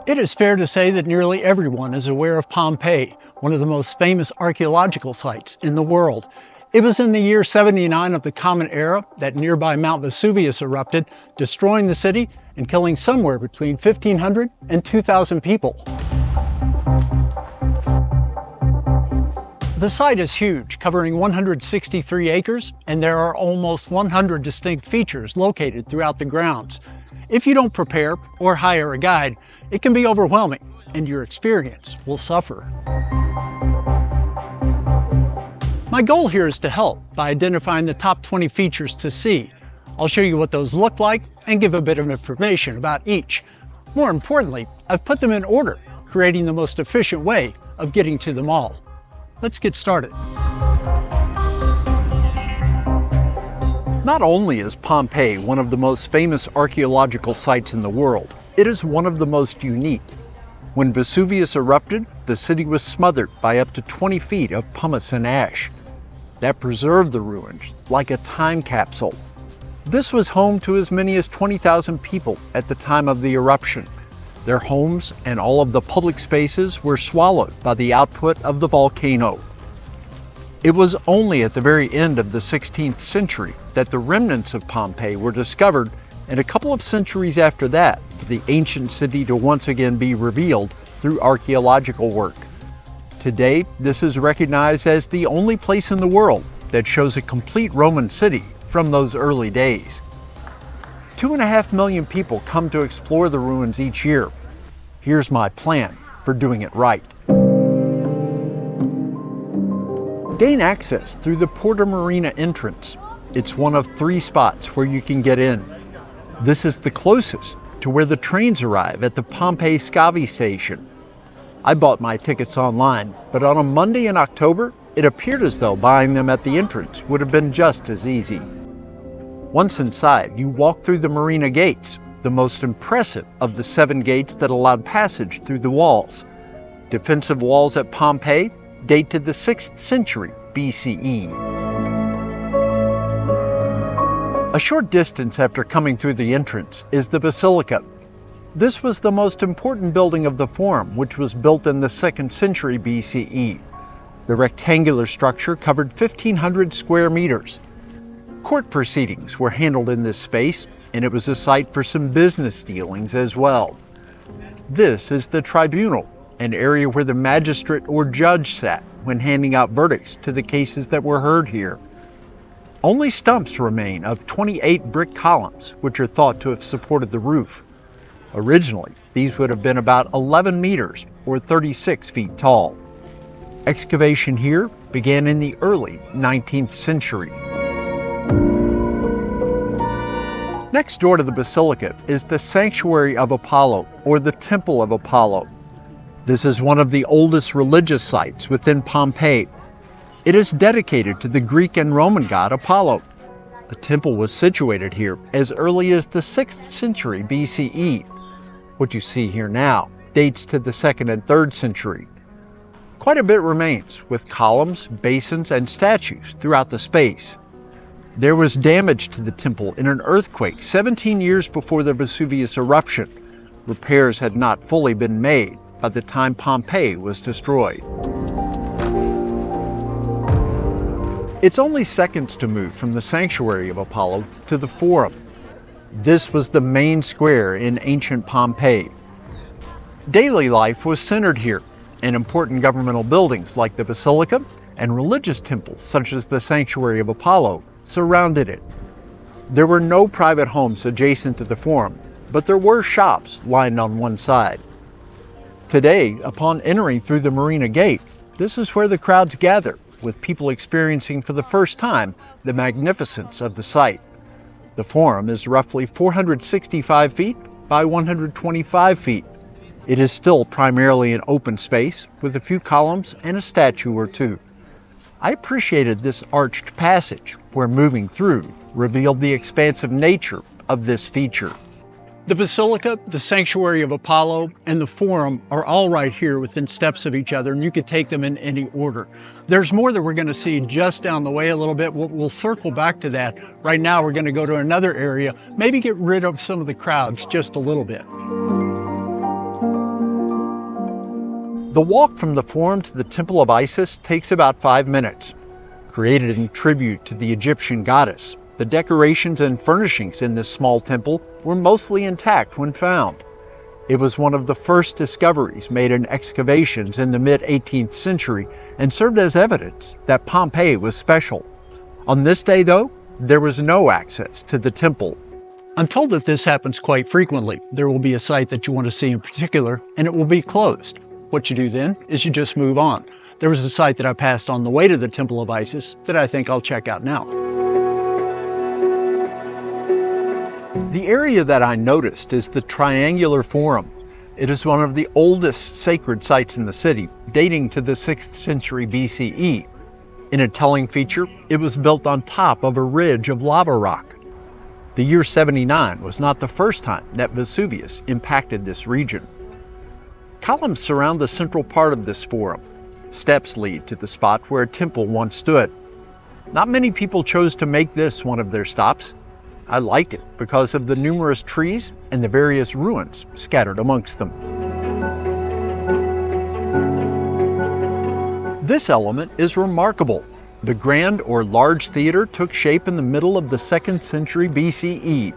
It is fair to say that nearly everyone is aware of Pompeii, one of the most famous archaeological sites in the world. It was in the year 79 of the Common Era that nearby Mount Vesuvius erupted, destroying the city and killing somewhere between 1,500 and 2,000 people. The site is huge, covering 163 acres, and there are almost 100 distinct features located throughout the grounds. If you don't prepare or hire a guide, it can be overwhelming, and your experience will suffer. My goal here is to help by identifying the top 20 features to see. I'll show you what those look like and give a bit of information about each. More importantly, I've put them in order, creating the most efficient way of getting to them all. Let's get started. Not only is Pompeii one of the most famous archaeological sites in the world, it is one of the most unique. When Vesuvius erupted, the city was smothered by up to 20 feet of pumice and ash. That preserved the ruins like a time capsule. This was home to as many as 20,000 people at the time of the eruption. Their homes and all of the public spaces were swallowed by the output of the volcano. It was only at the very end of the 16th century that the remnants of Pompeii were discovered, and a couple of centuries after that for the ancient city to once again be revealed through archaeological work. Today, this is recognized as the only place in the world that shows a complete Roman city from those early days. 2.5 million people come to explore the ruins each year. Here's my plan for doing it right. Gain access through the Porta Marina entrance. It's one of 3 spots where you can get in. This is the closest to where the trains arrive at the Pompeii Scavi station. I bought my tickets online, but on a Monday in October, it appeared as though buying them at the entrance would have been just as easy. Once inside, you walk through the Marina gates, the most impressive of the 7 gates that allowed passage through the walls. Defensive walls at Pompeii date to the 6th century BCE. A short distance after coming through the entrance is the Basilica. This was the most important building of the Forum, which was built in the 2nd century BCE. The rectangular structure covered 1,500 square meters. Court proceedings were handled in this space, and it was a site for some business dealings as well. This is the tribunal, an area where the magistrate or judge sat when handing out verdicts to the cases that were heard here. Only stumps remain of 28 brick columns, which are thought to have supported the roof. Originally, these would have been about 11 meters or 36 feet tall. Excavation here began in the early 19th century. Next door to the Basilica is the Sanctuary of Apollo, or the Temple of Apollo. This is one of the oldest religious sites within Pompeii. It is dedicated to the Greek and Roman god Apollo. A temple was situated here as early as the 6th century BCE. What you see here now dates to the 2nd and 3rd century. Quite a bit remains, with columns, basins, and statues throughout the space. There was damage to the temple in an earthquake 17 years before the Vesuvius eruption. Repairs had not fully been made by the time Pompeii was destroyed. It's only seconds to move from the Sanctuary of Apollo to the Forum. This was the main square in ancient Pompeii. Daily life was centered here, and important governmental buildings like the Basilica and religious temples such as the Sanctuary of Apollo surrounded it. There were no private homes adjacent to the Forum, but there were shops lined on one side. Today, upon entering through the Marina gate, this is where the crowds gather, with people experiencing for the first time the magnificence of the site. The Forum is roughly 465 feet by 125 feet. It is still primarily an open space with a few columns and a statue or two. I appreciated this arched passage where moving through revealed the expansive nature of this feature. The Basilica, the Sanctuary of Apollo, and the Forum are all right here within steps of each other, and you could take them in any order. There's more that we're going to see just down the way a little bit. We'll circle back to that. Right now we're going to go to another area, maybe get rid of some of the crowds just a little bit. The walk from the Forum to the Temple of Isis takes about 5 minutes. Created in tribute to the Egyptian goddess, the decorations and furnishings in this small temple were mostly intact when found. It was one of the first discoveries made in excavations in the mid-18th century and served as evidence that Pompeii was special. On this day, though, there was no access to the temple. I'm told that this happens quite frequently. There will be a site that you want to see in particular, and it will be closed. What you do then is you just move on. There was a site that I passed on the way to the Temple of Isis that I think I'll check out now. The area that I noticed is the Triangular Forum. It is one of the oldest sacred sites in the city, dating to the 6th century BCE. In a telling feature, it was built on top of a ridge of lava rock. The year 79 was not the first time that Vesuvius impacted this region. Columns surround the central part of this forum. Steps lead to the spot where a temple once stood. Not many people chose to make this one of their stops. I liked it because of the numerous trees and the various ruins scattered amongst them. This element is remarkable. The grand or large theater took shape in the middle of the 2nd century BCE.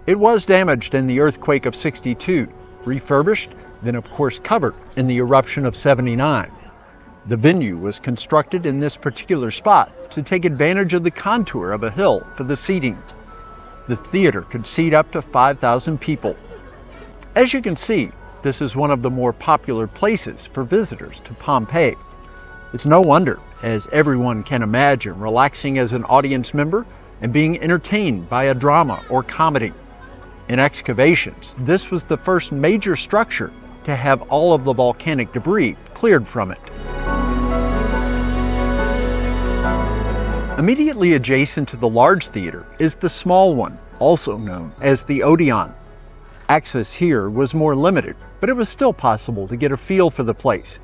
It was damaged in the earthquake of 62, refurbished, then of course covered in the eruption of 79. The venue was constructed in this particular spot to take advantage of the contour of a hill for the seating. The theater could seat up to 5,000 people. As you can see, this is one of the more popular places for visitors to Pompeii. It's no wonder, as everyone can imagine relaxing as an audience member and being entertained by a drama or comedy. In excavations, this was the first major structure to have all of the volcanic debris cleared from it. Immediately adjacent to the large theater is the small one, also known as the Odeon. Access here was more limited, but it was still possible to get a feel for the place.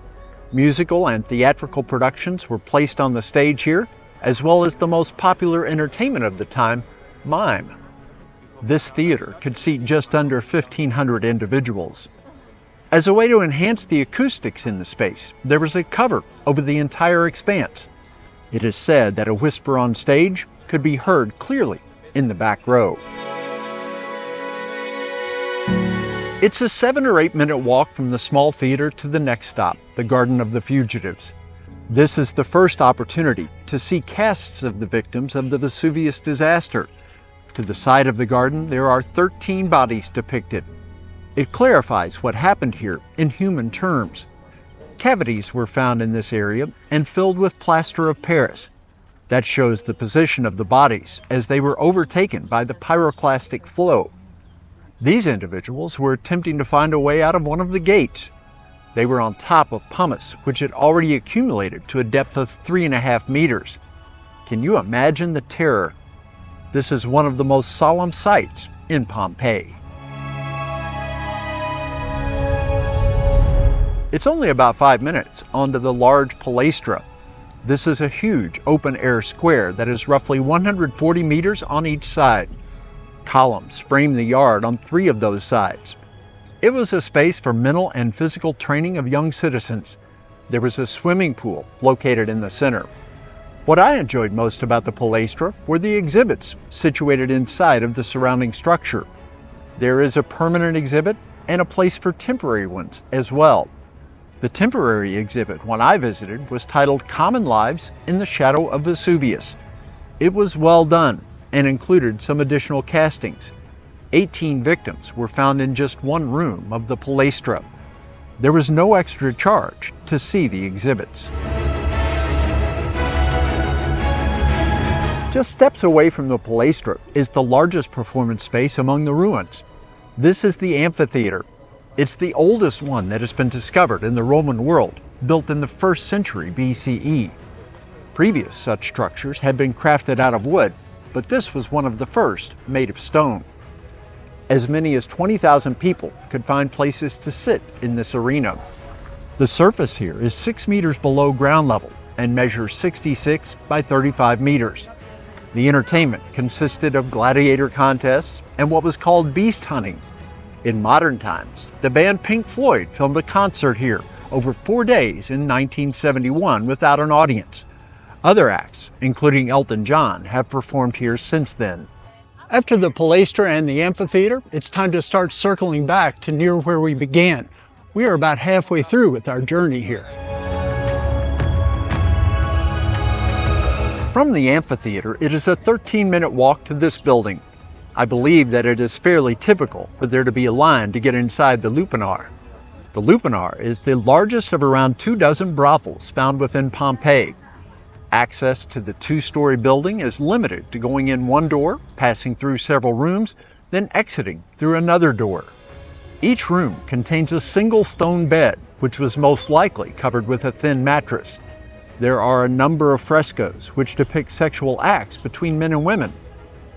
Musical and theatrical productions were placed on the stage here, as well as the most popular entertainment of the time, mime. This theater could seat just under 1,500 individuals. As a way to enhance the acoustics in the space, there was a cover over the entire expanse. It is said that a whisper on stage could be heard clearly in the back row. It's a 7 or 8 minute walk from the small theater to the next stop, the Garden of the Fugitives. This is the first opportunity to see casts of the victims of the Vesuvius disaster. To the side of the garden, there are 13 bodies depicted. It clarifies what happened here in human terms. Cavities were found in this area and filled with plaster of Paris. That shows the position of the bodies as they were overtaken by the pyroclastic flow. These individuals were attempting to find a way out of one of the gates. They were on top of pumice, which had already accumulated to a depth of 3.5 meters. Can you imagine the terror? This is one of the most solemn sights in Pompeii. It's only about 5 minutes onto the large Palaestra. This is a huge open-air square that is roughly 140 meters on each side. Columns frame the yard on 3 of those sides. It was a space for mental and physical training of young citizens. There was a swimming pool located in the center. What I enjoyed most about the Palaestra were the exhibits situated inside of the surrounding structure. There is a permanent exhibit and a place for temporary ones as well. The temporary exhibit when I visited was titled Common Lives in the Shadow of Vesuvius. It was well done and included some additional castings. 18 victims were found in just one room of the Palaestra. There was no extra charge to see the exhibits. Just steps away from the Palaestra is the largest performance space among the ruins. This is the Amphitheater. It's the oldest one that has been discovered in the Roman world, built in the 1st century BCE. Previous such structures had been crafted out of wood, but this was one of the first made of stone. As many as 20,000 people could find places to sit in this arena. The surface here is 6 meters below ground level and measures 66 by 35 meters. The entertainment consisted of gladiator contests and what was called beast hunting. In modern times, the band Pink Floyd filmed a concert here, over 4 days in 1971 without an audience. Other acts, including Elton John, have performed here since then. After the Palestra and the Amphitheater, it's time to start circling back to near where we began. We are about halfway through with our journey here. From the Amphitheater, it is a 13-minute walk to this building. I believe that it is fairly typical for there to be a line to get inside the Lupar. The Lupar is the largest of around 24 brothels found within Pompeii. Access to the 2-story building is limited to going in one door, passing through several rooms, then exiting through another door. Each room contains a single stone bed, which was most likely covered with a thin mattress. There are a number of frescoes which depict sexual acts between men and women.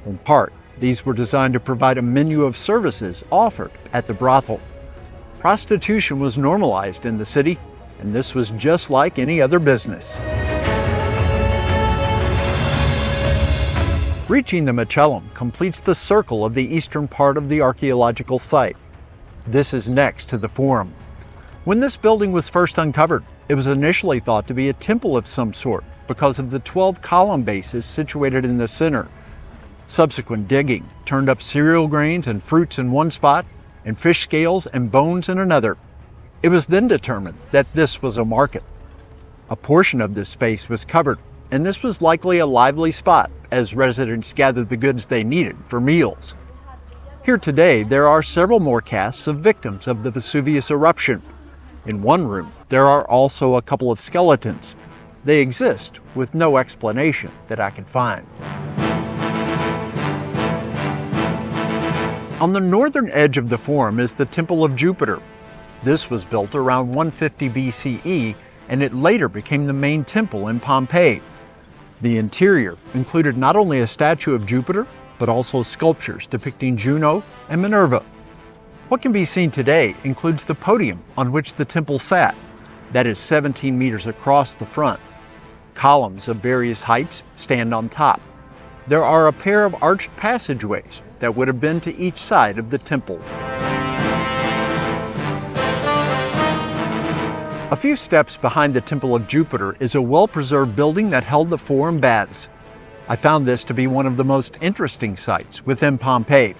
In part, these were designed to provide a menu of services offered at the brothel. Prostitution was normalized in the city, and this was just like any other business. Reaching the Macellum completes the circle of the eastern part of the archaeological site. This is next to the Forum. When this building was first uncovered, it was initially thought to be a temple of some sort because of the 12 column bases situated in the center. Subsequent digging turned up cereal grains and fruits in one spot and fish scales and bones in another. It was then determined that this was a market. A portion of this space was covered, and this was likely a lively spot as residents gathered the goods they needed for meals. Here today, there are several more casts of victims of the Vesuvius eruption. In one room, there are also a couple of skeletons. They exist with no explanation that I could find. On the northern edge of the Forum is the Temple of Jupiter. This was built around 150 BCE, and it later became the main temple in Pompeii. The interior included not only a statue of Jupiter, but also sculptures depicting Juno and Minerva. What can be seen today includes the podium on which the temple sat. That is 17 meters across the front. Columns of various heights stand on top. There are a pair of arched passageways that would have been to each side of the temple. A few steps behind the Temple of Jupiter is a well-preserved building that held the Forum baths. I found this to be one of the most interesting sites within Pompeii.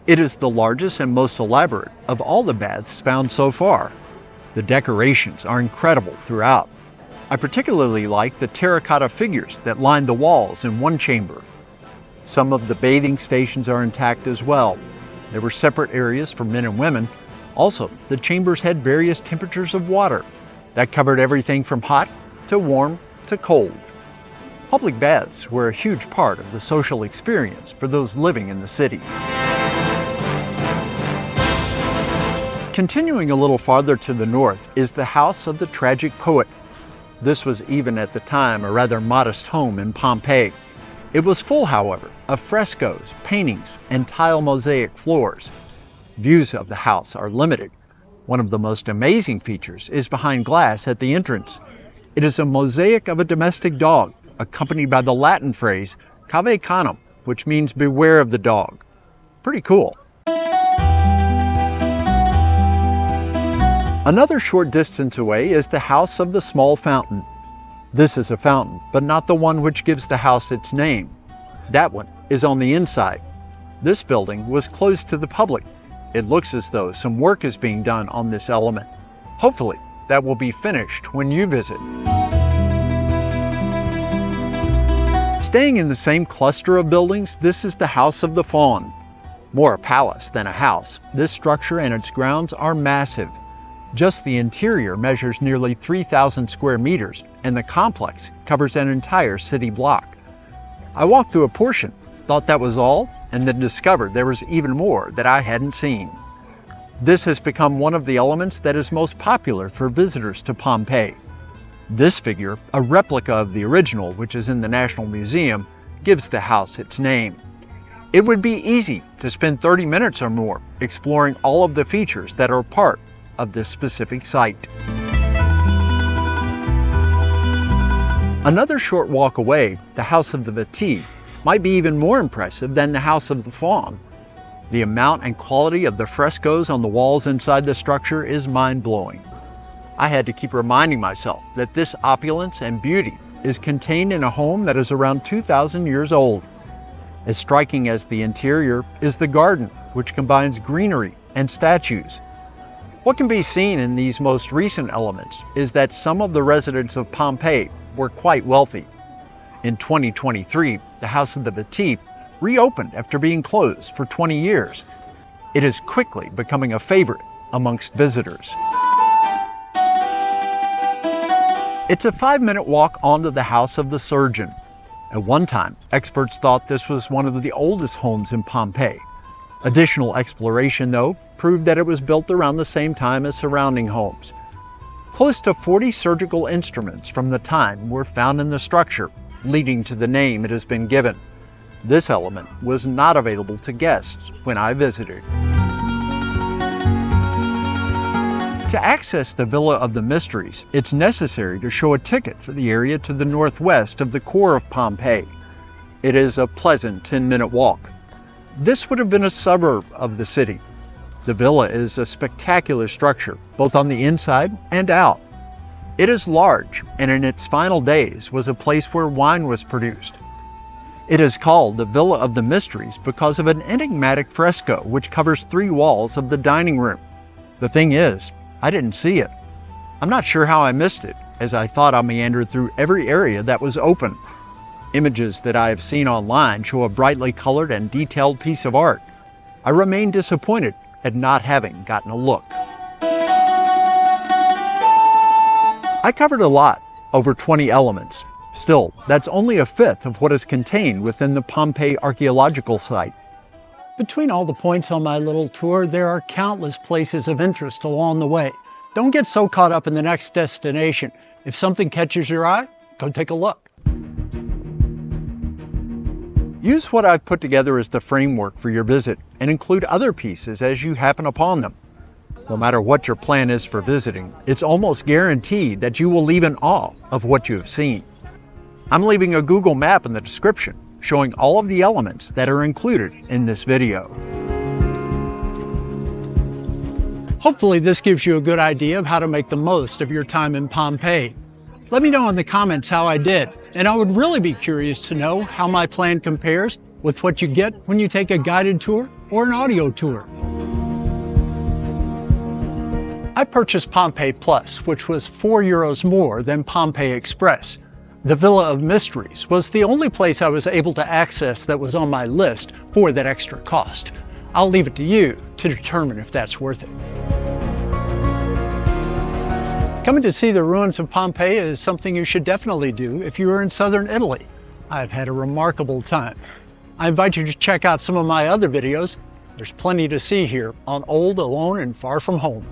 It is the largest and most elaborate of all the baths found so far. The decorations are incredible throughout. I particularly like the terracotta figures that line the walls in one chamber. Some of the bathing stations are intact as well. There were separate areas for men and women. Also, the chambers had various temperatures of water. That covered everything from hot to warm to cold. Public baths were a huge part of the social experience for those living in the city. Continuing a little farther to the north is the house of the tragic poet. This was even at the time a rather modest home in Pompeii. It was full, however, of frescoes, paintings, and tile mosaic floors. Views of the house are limited. One of the most amazing features is behind glass at the entrance. It is a mosaic of a domestic dog, accompanied by the Latin phrase cave canem, which means beware of the dog. Pretty cool. Another short distance away is the house of the small fountain. This is a fountain, but not the one which gives the house its name. That one is on the inside. This building was closed to the public. It looks as though some work is being done on this element. Hopefully, that will be finished when you visit. Staying in the same cluster of buildings, this is the House of the Fawn. More a palace than a house, this structure and its grounds are massive. Just the interior measures nearly 3,000 square meters, and the complex covers an entire city block. I walked through a portion, thought that was all, and then discovered there was even more that I hadn't seen. This has become one of the elements that is most popular for visitors to Pompeii. This figure, a replica of the original which is in the National Museum, gives the house its name. It would be easy to spend 30 minutes or more exploring all of the features that are part of this specific site. Another short walk away, the House of the Vitus, might be even more impressive than the House of the Fawn. The amount and quality of the frescoes on the walls inside the structure is mind-blowing. I had to keep reminding myself that this opulence and beauty is contained in a home that is around 2,000 years old. As striking as the interior is the garden, which combines greenery and statues. What can be seen in these most recent elements is that some of the residents of Pompeii were quite wealthy. In 2023, the House of the Vitites reopened after being closed for 20 years. It is quickly becoming a favorite amongst visitors. It's a 5-minute walk onto the house of the surgeon. At one time, experts thought this was one of the oldest homes in Pompeii. Additional exploration, though, proved that it was built around the same time as surrounding homes. Close to 40 surgical instruments from the time were found in the structure, leading to the name it has been given. This element was not available to guests when I visited. To access the Villa of the Mysteries, it's necessary to show a ticket for the area to the northwest of the core of Pompeii. It is a pleasant 10-minute walk. This would have been a suburb of the city. The villa is a spectacular structure, both on the inside and out. It is large, and in its final days was a place where wine was produced. It is called the Villa of the Mysteries because of an enigmatic fresco which covers 3 walls of the dining room. The thing is, I didn't see it. I'm not sure how I missed it, as I thought I meandered through every area that was open. Images that I have seen online show a brightly colored and detailed piece of art. I remain disappointed at not having gotten a look. I covered a lot, over 20 elements. Still, that's only a fifth of what is contained within the Pompeii Archaeological Site. Between all the points on my little tour, there are countless places of interest along the way. Don't get so caught up in the next destination. If something catches your eye, go take a look. Use what I've put together as the framework for your visit and include other pieces as you happen upon them. No matter what your plan is for visiting, it's almost guaranteed that you will leave in awe of what you have seen. I'm leaving a Google map in the description showing all of the elements that are included in this video. Hopefully this gives you a good idea of how to make the most of your time in Pompeii. Let me know in the comments how I did, and I would really be curious to know how my plan compares with what you get when you take a guided tour or an audio tour. I purchased Pompeii Plus, which was €4 more than Pompeii Express. The Villa of Mysteries was the only place I was able to access that was on my list for that extra cost. I'll leave it to you to determine if that's worth it. Coming to see the ruins of Pompeii is something you should definitely do if you are in southern Italy. I've had a remarkable time. I invite you to check out some of my other videos. There's plenty to see here on Old, Alone, and Far From Home.